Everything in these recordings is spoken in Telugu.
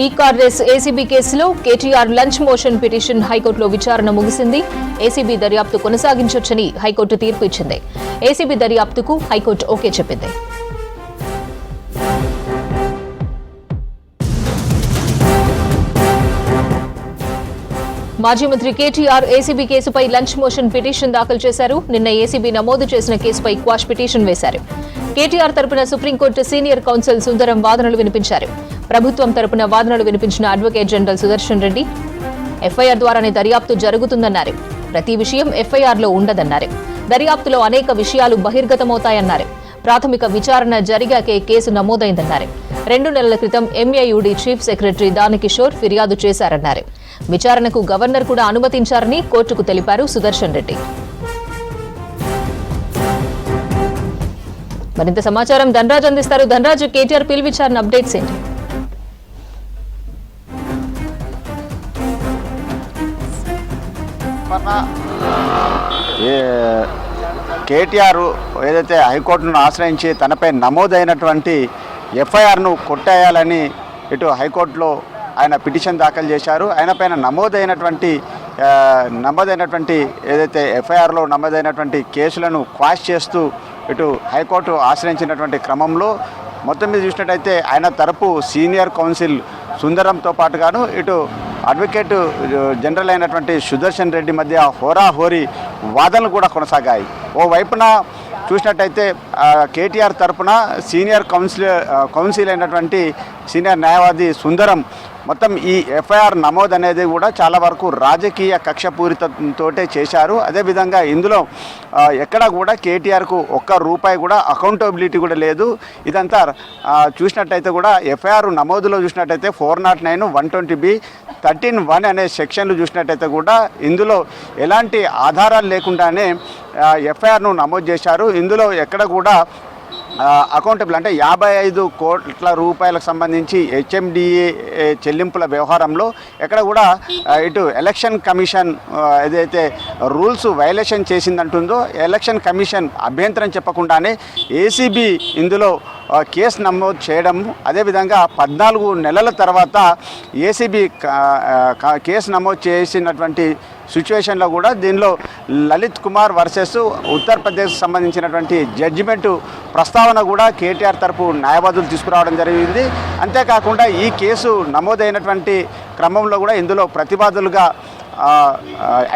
ఈ-కార్ ఏసీబీ కేసులో కేటీఆర్ లంచ్ మోషన్ పిటిషన్ హైకోర్టులో విచారణ ముగిసింది. ఏసీబీ దర్యాప్తు కొనసాగించొచ్చని హైకోర్టు తీర్పు ఇచ్చింది. ఏసీబీ దర్యాప్తుకు హైకోర్టు ఓకే చెప్పింది. మాజీ మంత్రి కేటీఆర్ ఏసీబీ కేసుపై లంచ్ మోషన్ పిటిషన్ దాఖలు చేశారు. నిన్న ఏసీబీ నమోదు చేసిన కేసుపై క్వాష్ పిటిషన్ వేశారు. కేటీఆర్ తరపున సుప్రీంకోర్టు సీనియర్ కౌన్సిల్ సుందరం వాదనలు వినిపించారు. ప్రభుత్వం తరపున వాదనలు వినిపించిన advocate general Sudarshan Reddy FIR ద్వారానే దర్యాప్తు జరుగుతుందన్నారు. ప్రతి విషయం ఎఫ్ఐఆర్లో ఉండదన్నారు. దర్యాప్తులో అనేక విషయాలు బహిర్గతమవుతాయన్నారు. ప్రాథమిక విచారణ జరిగాకే కేసు నమోదైందన్నారు. 2 నెలల క్రితం ఎంఏయుడి చీఫ్ సెక్రటరీ దానకిషోర్ ఫిర్యాదు చేశారన్నారు. విచారణకు గవర్నర్ కూడా అనుమతించారని కోర్టుకు తెలిపారు సుదర్శన్ రెడ్డి. మరింత సమాచారం ధనరాజ్ అందిస్తారు. ధనరాజ్, కేటీఆర్ పిల్ విచారణ అప్డేట్స్ ఏంటి? కేటీఆర్ ఏదైతే హైకోర్టును ఆశ్రయించి తనపై నమోదైనటువంటి ఎఫ్ఐఆర్ను కొట్టేయాలని ఇటు హైకోర్టులో ఆయన పిటిషన్ దాఖలు చేశారు. ఆయన పైన నమోదైనటువంటి ఏదైతే ఎఫ్ఐఆర్లో నమోదైనటువంటి కేసులను క్వాష్ చేస్తూ ఇటు హైకోర్టు ఆశ్రయించినటువంటి క్రమంలో మొత్తం మీద చూసినట్టయితే ఆయన తరపు సీనియర్ కౌన్సిల్ సుందరంతో పాటుగాను ఇటు అడ్వకేట్ జనరల్ అయినటువంటి సుదర్శన్ రెడ్డి మధ్య హోరాహోరీ వాదనలు కూడా కొనసాగాయి. ఓవైపున చూసినట్టయితే కేటీఆర్ తరపున సీనియర్ కౌన్సిల్ అయినటువంటి సీనియర్ న్యాయవాది సుందరం మొత్తం ఈ ఎఫ్ఐఆర్ నమోదు అనేది కూడా చాలా వరకు రాజకీయ కక్షపూరితంతోటే చేశారు. అదేవిధంగా ఇందులో ఎక్కడ కూడా కేటీఆర్కు ఒక్క రూపాయి కూడా అకౌంటబిలిటీ కూడా లేదు. ఇదంతా చూసినట్టయితే కూడా ఎఫ్ఐఆర్ నమోదులో చూసినట్టయితే 409, 120B, 13(1) అనే సెక్షన్లు చూసినట్టయితే కూడా ఇందులో ఎలాంటి ఆధారాలు లేకుండానే ఎఫ్ఐఆర్ను నమోదు చేశారు. ఇందులో ఎక్కడ కూడా అకౌంటబుల్ అంటే 55 కోట్ల రూపాయలకు సంబంధించి హెచ్ఎండిఏ చెల్లింపుల వ్యవహారంలో ఎక్కడ కూడా ఇటు ఎలక్షన్ కమిషన్ ఏదైతే రూల్స్ వైలేషన్ చేసిందంటుందో ఎలక్షన్ కమిషన్ అభ్యంతరం చెప్పకుండానే ఏసీబీ ఇందులో కేసు నమోదు చేయడం, అదేవిధంగా 14 నెలల తర్వాత ఏసీబీ కేసు నమోదు చేసినటువంటి సిచ్యువేషన్లో కూడా దీనిలో లలిత్ కుమార్ వర్సెస్ ఉత్తరప్రదేశ్కి సంబంధించినటువంటి జడ్జిమెంటు ప్రస్తావన కూడా కేటీఆర్ తరపు న్యాయవాదులు తీసుకురావడం జరిగింది. అంతేకాకుండా ఈ కేసు నమోదైనటువంటి క్రమంలో కూడా ఇందులో ప్రతివాదులుగా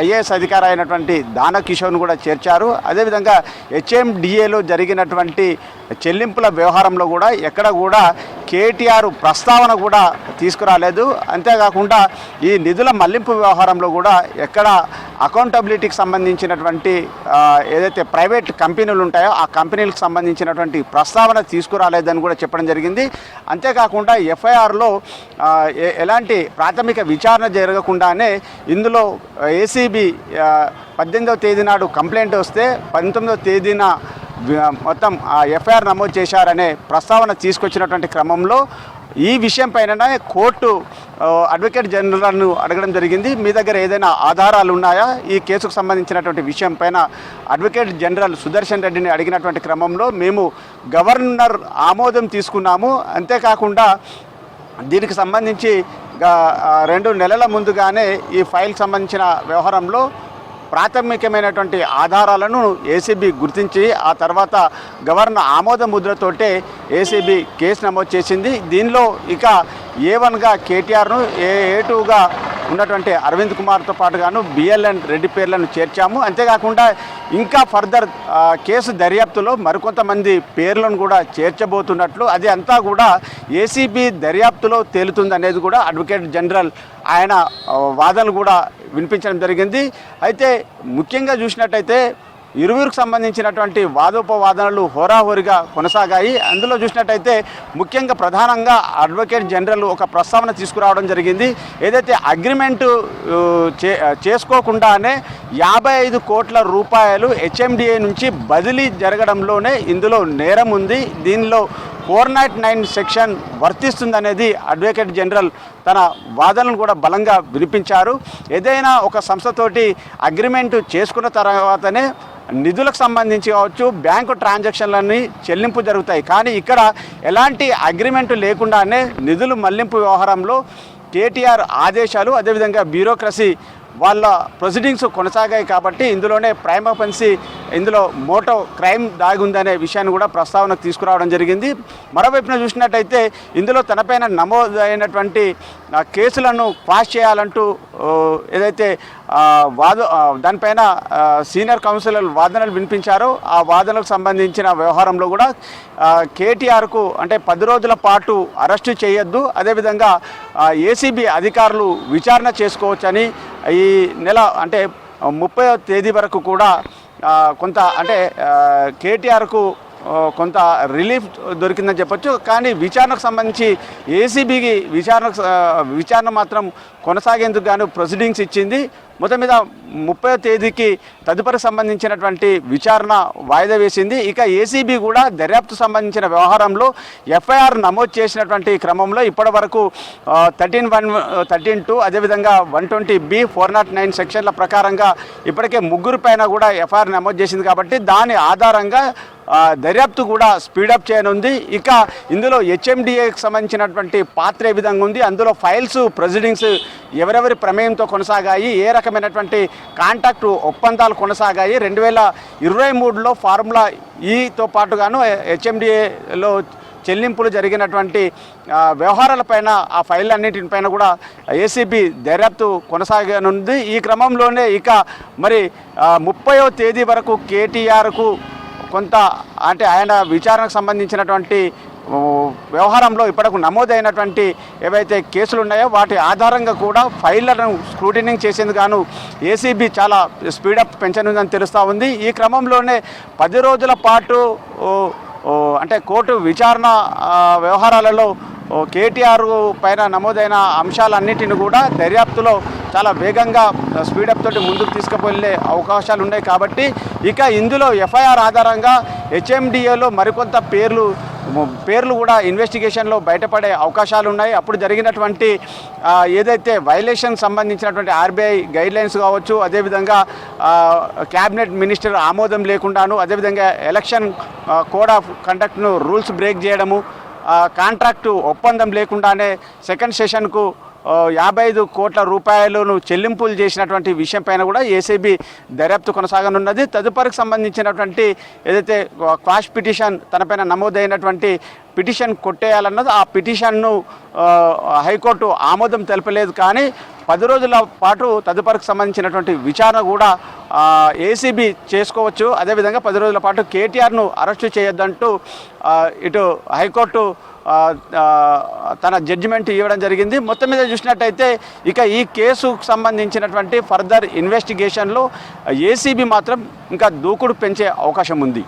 ఐఏఎస్ అధికారి అయినటువంటి దానకిషోర్ను కూడా చేర్చారు. అదేవిధంగా హెచ్ఎండిఏలో జరిగినటువంటి చెల్లింపుల వ్యవహారంలో కూడా ఎక్కడ కూడా కేటీఆర్ ప్రస్తావన కూడా తీసుకురాలేదు. అంతేకాకుండా ఈ నిధుల మళ్లింపు వ్యవహారంలో కూడా ఎక్కడ అకౌంటబిలిటీకి సంబంధించినటువంటి ఏదైతే ప్రైవేట్ కంపెనీలు ఉంటాయో ఆ కంపెనీలకు సంబంధించినటువంటి ప్రస్తావన తీసుకురాలేదని కూడా చెప్పడం జరిగింది. అంతేకాకుండా ఎఫ్ఐఆర్లో ఎలాంటి ప్రాథమిక విచారణ జరగకుండానే ఇందులో ఏసీబీ 18వ తేదీ నాడు కంప్లైంట్ వస్తే 19వ తేదీన మొత్తం ఎఫ్ఐఆర్ నమోదు చేశారనే ప్రస్తావన తీసుకొచ్చినటువంటి క్రమంలో ఈ విషయం పైన కోర్టు అడ్వకేట్ జనరల్ను అడగడం జరిగింది. మీ దగ్గర ఏదైనా ఆధారాలు ఉన్నాయా ఈ కేసుకు సంబంధించినటువంటి విషయం పైన అడ్వకేట్ జనరల్ సుదర్శన్ రెడ్డిని అడిగినటువంటి క్రమంలో మేము గవర్నర్ ఆమోదం తీసుకున్నాము. అంతేకాకుండా దీనికి సంబంధించి 2 నెలల ముందుగానే ఈ ఫైల్ సంబంధించిన వ్యవహారంలో ప్రాథమికమైనటువంటి ఆధారాలను ఏసీబీ గుర్తించి ఆ తర్వాత గవర్నర్ ఆమోద ముద్రతోటే ఏసీబీ కేసు నమోదు చేసింది. దీనిలో ఇక A1గా కేటీఆర్ను, A2గా ఉన్నటువంటి అరవింద్ కుమార్తో పాటుగాను బిఎల్ఎన్ రెడ్డి పేర్లను చేర్చాము. అంతేకాకుండా ఇంకా ఫర్దర్ కేసు దర్యాప్తులో మరికొంతమంది పేర్లను కూడా చేర్చబోతున్నట్లు అది అంతా కూడా ఏసీబీ దర్యాప్తులో తేలుతుంది అనేది కూడా అడ్వకేట్ జనరల్ ఆయన వాదనలు కూడా వినిపించడం జరిగింది. అయితే ముఖ్యంగా చూసినట్టయితే ఇరువురికి సంబంధించినటువంటి వాదోపవాదనలు హోరాహోరీగా కొనసాగాయి. అందులో చూసినట్టయితే ముఖ్యంగా ప్రధానంగా అడ్వకేట్ జనరల్ ఒక ప్రస్తావన తీసుకురావడం జరిగింది. ఏదైతే అగ్రిమెంటు చేసుకోకుండానే 55 కోట్ల రూపాయలు హెచ్ఎండిఏ నుంచి బదిలీ జరగడంలోనే ఇందులో నేరం ఉంది, దీనిలో 409 సెక్షన్ వర్తిస్తుందనేది అడ్వకేట్ జనరల్ తన వాదనలను కూడా బలంగా వినిపించారు. ఏదైనా ఒక సంస్థతోటి అగ్రిమెంటు చేసుకున్న తర్వాతనే నిధులకు సంబంధించి కావచ్చు, బ్యాంకు ట్రాన్సాక్షన్లన్నీ చెల్లింపు జరుగుతాయి. కానీ ఇక్కడ ఎలాంటి అగ్రిమెంట్ లేకుండానే నిధులు మళ్లింపు వ్యవహారంలో కేటీఆర్ ఆదేశాలు, అదేవిధంగా బ్యూరోక్రసీ వాళ్ళ ప్రొసీడింగ్స్ కొనసాగాయి. కాబట్టి ఇందులోనే ప్రైమ్ ఆఫెన్సీ, ఇందులో మోటో క్రైమ్ దాగి ఉందనే విషయాన్ని కూడా ప్రస్తావనకు తీసుకురావడం జరిగింది. మరోవైపున చూసినట్టయితే ఇందులో తనపైన నమోదైనటువంటి కేసులను క్వాష్ చేయాలంటూ ఏదైతే దానిపైన సీనియర్ కౌన్సిలర్ వాదనలు వినిపించారో ఆ వాదనలకు సంబంధించిన వ్యవహారంలో కూడా కేటీఆర్కు అంటే 10 రోజుల పాటు అరెస్టు చేయొద్దు, అదేవిధంగా ఏసీబీ అధికారులు విచారణ చేసుకోవచ్చని ఈ నెల అంటే 30వ తేదీ వరకు కూడా కొంత అంటే కేటీఆర్కు కొంత రిలీఫ్ దొరికిందని చెప్పొచ్చు. కానీ విచారణకు సంబంధించి ఏసీబీకి విచారణ మాత్రం కొనసాగేందుకు గాను ప్రొసీడింగ్స్ ఇచ్చింది. మొత్తం మీద 30వ తేదీకి తదుపరి సంబంధించినటువంటి విచారణ వాయిదా వేసింది. ఇక ఏసీబీ కూడా దర్యాప్తు సంబంధించిన వ్యవహారంలో ఎఫ్ఐఆర్ నమోదు చేసినటువంటి క్రమంలో ఇప్పటి వరకు 13(1), 13(2) అదేవిధంగా 120(b), 409 సెక్షన్ల ప్రకారంగా ఇప్పటికే 3 పైన కూడా ఎఫ్ఐఆర్ నమోదు చేసింది. కాబట్టి దాని ఆధారంగా దర్యాప్తు కూడా స్పీడప్ చేయనుంది. ఇక ఇందులో హెచ్ఎండిఏకి సంబంధించినటువంటి పాత్ర ఏ విధంగా ఉంది, అందులో ఫైల్స్, ప్రొసీడింగ్స్ ఎవరెవరి ప్రమేయంతో కొనసాగాయి, ఏ రకమైనటువంటి కాంట్రాక్టు ఒప్పందాలు కొనసాగాయి, 2023లో ఫార్ములా ఈతో పాటుగాను హెచ్ఎండిఏలో చెల్లింపులు జరిగినటువంటి వ్యవహారాలపైన ఆ ఫైల్ అన్నింటిపైన కూడా ఏసీబీ దర్యాప్తు కొనసాగనుంది. ఈ క్రమంలోనే ఇక మరి 30వ తేదీ వరకు కేటీఆర్కు కొంత అంటే ఆయన విచారణకు సంబంధించినటువంటి వ్యవహారంలో ఇప్పటికు నమోదైనటువంటి ఏవైతే కేసులు ఉన్నాయో వాటి ఆధారంగా కూడా ఫైళ్లను స్క్రూటినింగ్ చేసేందుకు గాను ఏసీబీ చాలా స్పీడప్ పెంచనుందని తెలుస్తూ ఉంది. ఈ క్రమంలోనే 10 రోజుల పాటు అంటే కోర్టు విచారణ వ్యవహారాలలో కేటీఆర్ పైన నమోదైన అంశాలన్నింటిని కూడా దర్యాప్తులో చాలా వేగంగా స్పీడప్ తోటి ముందుకు తీసుకుపోయే అవకాశాలు ఉన్నాయి. కాబట్టి ఇక ఇందులో ఎఫ్ఐఆర్ ఆధారంగా హెచ్ఎండిఏలో మరికొంత పేర్లు కూడా ఇన్వెస్టిగేషన్లో బయటపడే అవకాశాలు ఉన్నాయి. అప్పుడు జరిగినటువంటి ఏదైతే వైలేషన్ సంబంధించినటువంటి ఆర్బీఐ గైడ్లైన్స్ కావచ్చు, అదేవిధంగా క్యాబినెట్ మినిస్టర్ ఆమోదం లేకుండాను, అదేవిధంగా ఎలక్షన్ కోడ్ ఆఫ్ కండక్ట్ను రూల్స్ బ్రేక్ చేయడము, కాంట్రాక్టు ఒప్పందం లేకుండానే సెకండ్ సెషన్కు 55 కోట్ల రూపాయలను చెల్లింపులు చేసినటువంటి విషయం పైన కూడా ఏసీబీ దర్యాప్తు కొనసాగనున్నది. తదుపరికి సంబంధించినటువంటి ఏదైతే క్వాష్ పిటిషన్ తనపైన నమోదైనటువంటి పిటిషన్ కొట్టేయాలన్నది, ఆ పిటిషన్ను హైకోర్టు ఆమోదం తెలపలేదు. కానీ 10 రోజుల పాటు తదుపరికి సంబంధించినటువంటి విచారణ కూడా ఏసీబీ చేసుకోవచ్చు. అదేవిధంగా 10 రోజుల పాటు కేటీఆర్ను అరెస్టు చేయొద్దంటూ ఇటు హైకోర్టు తన జడ్జిమెంట్ ఇవ్వడం జరిగింది. మొత్తం మీద చూసినట్టయితే ఇక ఈ కేసుకు సంబంధించినటువంటి ఫర్దర్ ఇన్వెస్టిగేషన్లో ఏసీబీ మాత్రం ఇంకా దూకుడు పెంచే అవకాశం ఉంది.